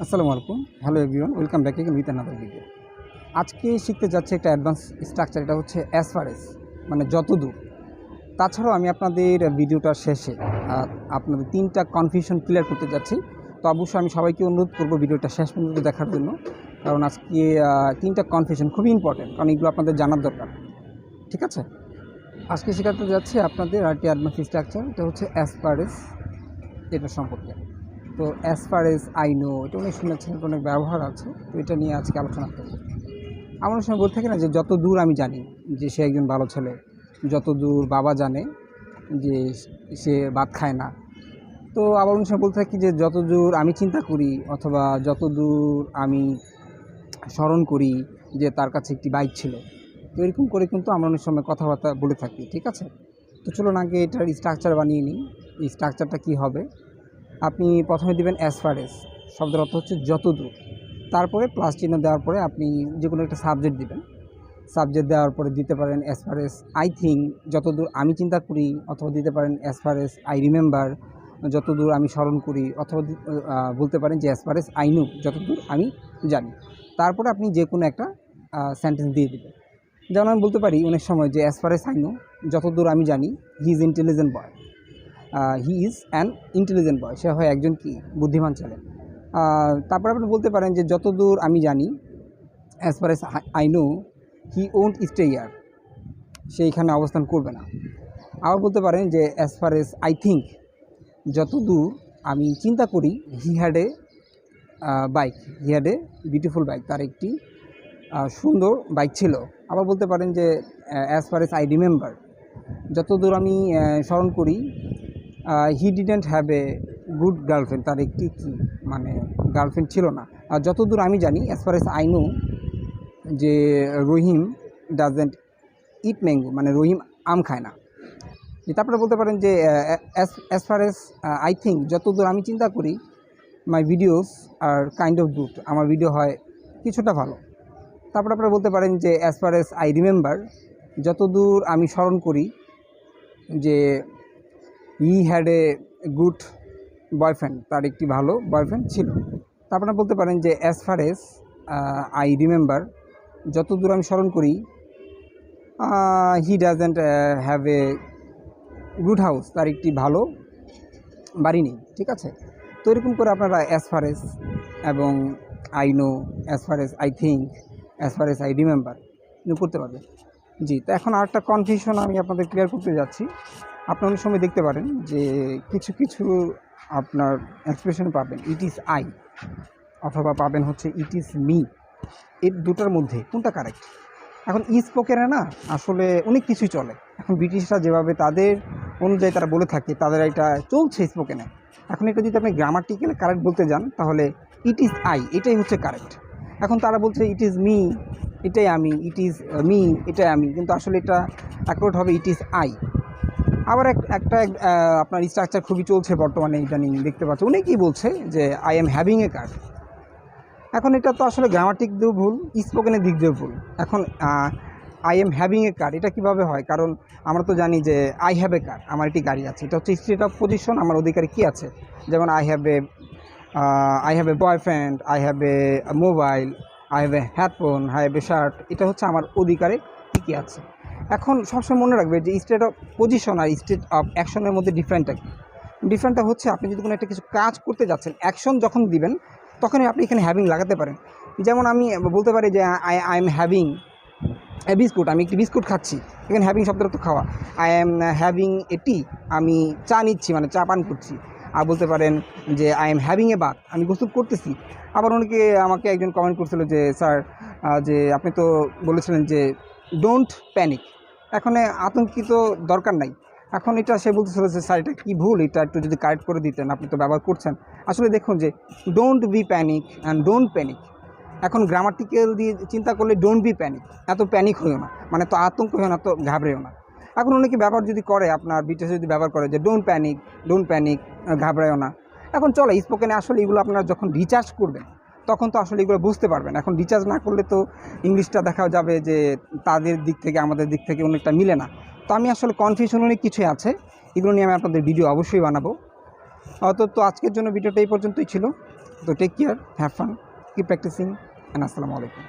আসসালামু আলাইকুম। Hello everyone, welcome back again with another video. আজকে শিখতে যাচ্ছি একটা অ্যাডভান্স স্ট্রাকচার, এটা হচ্ছে অ্যাজ ফার এজ, মানে যতদূর। তাছাড়াও আমি আপনাদের ভিডিওটার শেষে আপনাদের 3টা কনফিউশন ক্লিয়ার করতে যাচ্ছি। তো অবশ্যই আমি সবাইকে অনুরোধ করব ভিডিওটা শেষ পর্যন্ত দেখার জন্য, কারণ আজকে 3টা কনফিউশন খুবই ইম্পর্টেন্ট, কারণ এগুলো আপনাদের জানার দরকার। ঠিক আছে, আজকে শেখাতে যাচ্ছি আপনাদের আরেকটি অ্যাডভান্স স্ট্রাকচার, এটা হচ্ছে অ্যাজ ফার এজ, এটা সম্পর্কে। তো as far as I no, এটা অনেক শুনেছেন, এটা অনেক ব্যবহার আছে। তো এটা নিয়ে আজকে আলোচনা করব। আমার সময় বলতে থাকে না যে যত দূর আমি জানি যে সে একজন ভালো ছেলে, যত দূর বাবা জানে যে সে ভাত খায় না। তো আবার অন্য সময় বলতে থাকি যে যত দূর আমি চিন্তা করি অথবা যত দূর আমি স্মরণ করি যে তার কাছে একটি বাইক ছিল। তো এরকম করে কিন্তু আমরা অনেক সময় কথাবার্তা বলে থাকি। ঠিক আছে, তো চলুন আগে এটার স্ট্রাকচার বানিয়ে নিই। এই স্ট্রাকচারটা কী হবে, আপনি প্রথমে দিবেন অ্যাজ ফার এজ, শব্দের অর্থ হচ্ছে যত দূর। তারপরে প্লাস চিহ্ন দেওয়ার পরে আপনি যে কোনো একটা সাবজেক্ট দিবেন। সাবজেক্ট দেওয়ার পরে দিতে পারেন as far as I think, যতদূর আমি চিন্তা করি, অথবা দিতে পারেন as far as I remember, যতদূর আমি স্মরণ করি, অথবা বলতে পারেন যে as far as I know, যতদূর আমি জানি। তারপরে আপনি যে কোনো একটা সেন্টেন্স দিয়ে দেবেন। যেমন আমি বলতে পারি অনেক সময় যে as far as I know, যতদূর আমি জানি, he is intelligent boy. He is an intelligent boy, সে হয় একজন কি বুদ্ধিমান ছেলে। তারপর আপনি বলতে পারেন যে যতদূর আমি জানি, as far as I know, he won't stay here, সে এখানে অবস্থান করবে না। আবার বলতে পারেন যে as far as I think, যতদূর আমি চিন্তা করি, he had a bike, he had a beautiful bike, তার একটি সুন্দর বাইক ছিল। আবার বলতে পারেন যে as far as I remember, যতদূর আমি স্মরণ করি, he didn't have a good girlfriend, তার একটি কি মানে গার্লফ্রেন্ড ছিল না। আর যতদূর আমি জানি, as far as I no, যে রহিম ডাজেন্ট ইট ম্যাঙ্গো, মানে রহিম আম খায় না। তারপরে বলতে পারেন যে as far as I think, যতদূর আমি চিন্তা করি, মাই videos R kind of good, আমার ভিডিও হয় কিছুটা ভালো। তারপরে আপনারা বলতে পারেন যে as far as I remember, যতদূর আমি স্মরণ করি, যে হি হ্যাড এ গুড বয়ফ্রেন্ড, তার একটি ভালো বয়ফ্রেন্ড ছিল। তারপরে বলতে পারেন যে as far as I remember, যতদূর আমি স্মরণ করি, he doesn't have a good house, তার একটি ভালো বাড়ি নেই। ঠিক আছে, তো এরকম করে আপনারা অ্যাজ ফার এজ এবং I know, as far as I think, as far as I remember করতে পারবেন। জি, তো এখন আরেকটা কনফিউশন আমি আপনাদের ক্লিয়ার করতে যাচ্ছি। আপনার অনেক সময় দেখতে পারেন যে কিছু কিছু আপনার এক্সপ্রেশন পাবেন ইট ইজ আই, অথবা পাবেন হচ্ছে ইট ইজ মি। এর দুটার মধ্যে কোনটা কারেক্ট? এখন স্পোকেনে না আসলে অনেক কিছুই চলে। এখন ব্রিটিশরা যেভাবে তাদের অনুযায়ী তারা বলে থাকে, তাদের এটা চলছে স্পোকেনে। এখন এটা যদি আপনি গ্রামাটিক্যাল কারেক্ট বলতে যান, তাহলে ইট ইজ আই, এটাই হচ্ছে কারেক্ট। এখন তারা বলছে ইট ইজ মি, এটাই আমি, ইট ইজ মি, এটাই আমি, কিন্তু আসলে এটা অ্যাকোর্ড হবে ইট ইজ আই। আবার একটা আপনার স্ট্রাকচার খুবই চলছে বর্তমানে, ইদানিং দেখতে পাচ্ছি অনেকেই বলছে যে আই এম হ্যাভিং এ কার। এখন এটা তো আসলে গ্রামাটিক দিয়েও ভুল, স্পোকেনের দিক দিয়েও ভুল। এখন আই এম হ্যাভিং এ কার, এটা কীভাবে হয়? কারণ আমরা তো জানি যে আই হ্যাভ এ কার, আমার একটি গাড়ি আছে, এটা হচ্ছে স্টেট অফ পজিশন, আমার অধিকারে কী আছে। যেমন I have a boyfriend, I have a mobile, I have a headphone, I have a shirt, এটা হচ্ছে আমার অধিকারে কী আছে। এখন সবসময় মনে রাখবে যে স্টেট অফ পজিশন আর স্টেট অফ অ্যাকশনের মধ্যে ডিফারেন্টটা কী। ডিফারেন্টটা হচ্ছে আপনি যদি কোনো একটা কিছু কাজ করতে যাচ্ছেন, অ্যাকশন যখন দিবেন তখনই আপনি এখানে হ্যাভিং লাগাতে পারেন। যেমন আমি বলতে পারি যে I am having A biscuit, আমি একটি বিস্কুট খাচ্ছি, এখানে হ্যাভিং শব্দটা তো খাওয়া। আই এম হ্যাভিং এ টি, আমি চা নিচ্ছি, মানে চা পান করছি। আর বলতে পারেন যে I am having a bath, আমি গোসল করতেছি। আবার অনেকে আমাকে একজন কমেন্ট করছিল যে স্যার, যে আপনি তো বলেছিলেন যে ডোন্ট প্যানিক, এখন আতঙ্কিত দরকার নাই। এখন এটা সে বলতেছিল যে স্যার এটা কী ভুল, এটা একটু যদি কারেক্ট করে দিতেন, আপনি তো ব্যবহার করছেন। আসলে দেখুন যে don't be panic and don't panic, এখন গ্রামাটিক্যাল দিয়ে চিন্তা করলে ডোন্ট বি প্যানিক, এত প্যানিক হইও না, মানে তো আতঙ্ক হইও না, তো ঘাবড়েও না। এখন অনেকে ব্যবহার যদি করে, আপনার বিটেস যদি ব্যবহার করে যে ডোন্ট প্যানিক, ঘাবড়ায়ও না। এখন চলে স্পোকেনে আসলে এগুলো আপনারা যখন রিচার্জ করবেন তখন তো আসলে এগুলো বুঝতে পারবেন। এখন রিচার্জ না করলে তো ইংলিশটা দেখা যাবে যে তাদের দিক থেকে আমাদের দিক থেকে অনেকটা মিলে না। তো আমি আসলে কনফিউশন অনেক কিছুই আছে, এগুলো নিয়ে আমি আপনাদের ভিডিও অবশ্যই বানাবো। তো আজকের জন্য ভিডিওটা এই পর্যন্তই ছিল। তো take care, have fun, keep practicing, and আসসালামু আলাইকুম।